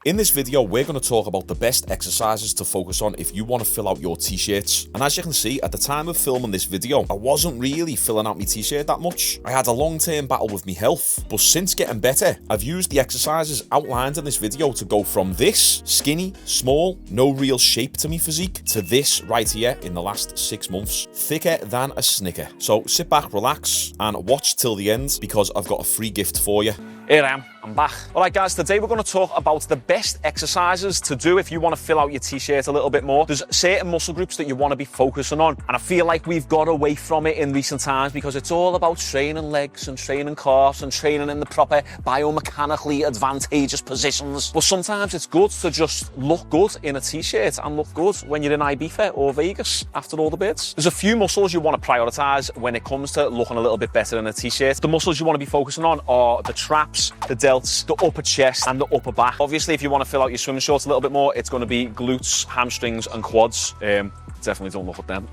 In this video, we're going to talk about the best exercises to focus on if you want to fill out your t-shirts. And as you can see, at the time of filming this video, I wasn't really filling out my t-shirt that much. I had a long-term battle with my health, but since getting better, I've used the exercises outlined in this video to go from this skinny, small, no real shape to me physique to this right here in the last 6 months, thicker than a Snicker. So sit back, relax, and watch till the end because I've got a free gift for you. Here I am, I'm back. All right guys, today we're going to talk about the best exercises to do if you want to fill out your t-shirt a little bit more. There's certain muscle groups that you want to be focusing on, and I feel like we've got away from it in recent times because it's all about training legs and training calves and training in the proper biomechanically advantageous positions. But sometimes it's good to just look good in a t-shirt and look good when you're in Ibiza or Vegas after all the bits. There's a few muscles you want to prioritize when it comes to looking a little bit better in a t-shirt. The muscles you want to be focusing on are the traps, the delts, the upper chest and the upper back. Obviously, if you want to fill out your swim shorts a little bit more, it's going to be glutes, hamstrings and quads. Definitely don't look at them.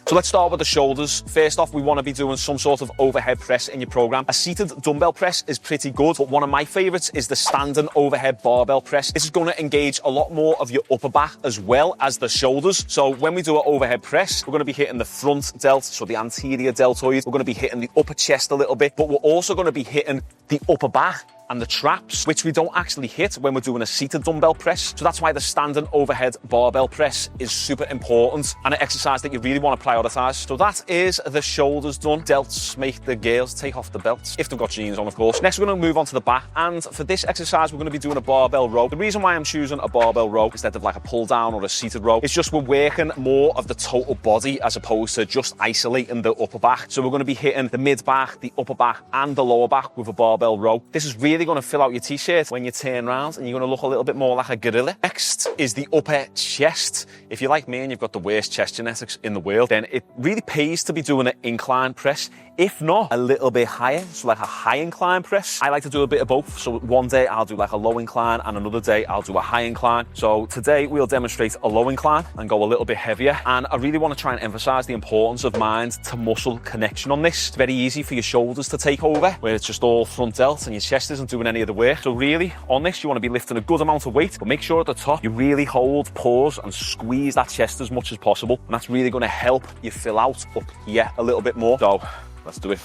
So let's start with the shoulders. First off, we want to be doing some sort of overhead press in your program. A seated dumbbell press is pretty good, but one of my favorites is the standing overhead barbell press. This is going to engage a lot more of your upper back as well as the shoulders. So when we do an overhead press, we're going to be hitting the front delt, so the anterior deltoid. We're going to be hitting the upper chest a little bit, but we're also going to be hitting the upper back and the traps, which we don't actually hit when we're doing a seated dumbbell press. So that's why the standing overhead barbell press is super important and an exercise that you really want to prioritize. So that is the shoulders done. Delts make the girls take off the belts, if they've got jeans on, of course. Next, we're going to move on to the back. And for this exercise, we're going to be doing a barbell row. The reason why I'm choosing a barbell row instead of like a pull down or a seated row is just we're working more of the total body as opposed to just isolating the upper back. So we're going to be hitting the mid back, the upper back and the lower back with a barbell row. This is really going to fill out your t-shirt when you turn around and you're going to look a little bit more like a gorilla. Next is the upper chest. If you're like me and you've got the worst chest genetics in the world, then it really pays to be doing an incline press, if not a little bit higher, so like a high incline press. I like to do a bit of both. So one day I'll do like a low incline and another day I'll do a high incline. So today we'll demonstrate a low incline and go a little bit heavier. And I really want to try and emphasize the importance of mind to muscle connection on this. It's very easy for your shoulders to take over, where it's just all front delt and your chest isn't doing any of the work. So really on this, you want to be lifting a good amount of weight, but make sure at the top you really hold, pause and squeeze that chest as much as possible. And that's really going to help you fill out up here a little bit more. So let's do it.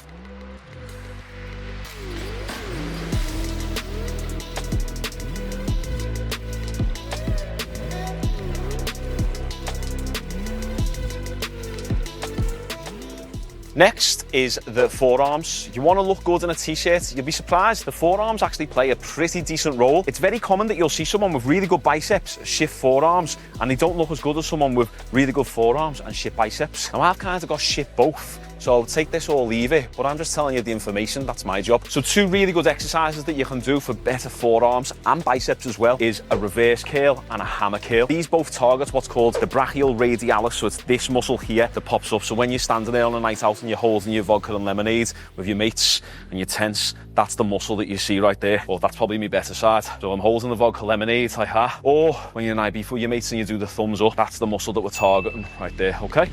Next is the forearms. You want to look good in a t-shirt. You'll be surprised, the forearms actually play a pretty decent role. It's very common that you'll see someone with really good biceps shift forearms and they don't look as good as someone with really good forearms and shift biceps. Now I've kind of got shift both. So take this or leave it, but I'm just telling you the information, that's my job. So two really good exercises that you can do for better forearms and biceps as well is a reverse curl and a hammer curl. These both target what's called the brachial radialis, so it's this muscle here that pops up. So when you're standing there on a night out and you're holding your vodka and lemonade with your mates and you're tense, that's the muscle that you see right there. Well, that's probably my better side. So I'm holding the vodka lemonade like that. Or when you're in IB for your mates and you do the thumbs up, that's the muscle that we're targeting right there, okay?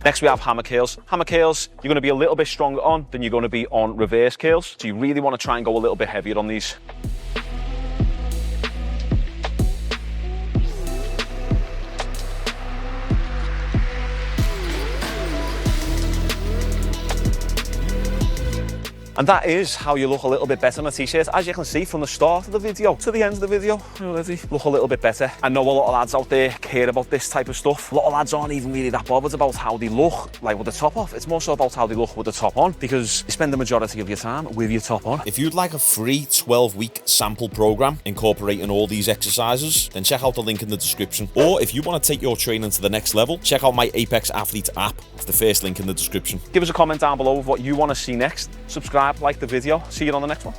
Next, we have hammer curls. Hammer curls, you're going to be a little bit stronger on than you're going to be on reverse curls. So you really want to try and go a little bit heavier on these. And that is how you look a little bit better in a t-shirt. As you can see from the start of the video to the end of the video, already look a little bit better. I know a lot of lads out there care about this type of stuff. A lot of lads aren't even really that bothered about how they look, like with the top off. It's more so about how they look with the top on, because you spend the majority of your time with your top on. If you'd like a free 12-week sample program incorporating all these exercises, then check out the link in the description. Or if you want to take your training to the next level, check out my Apex Athlete app. It's the first link in the description. Give us a comment down below of what you want to see next. Subscribe, like the video. See you on the next one.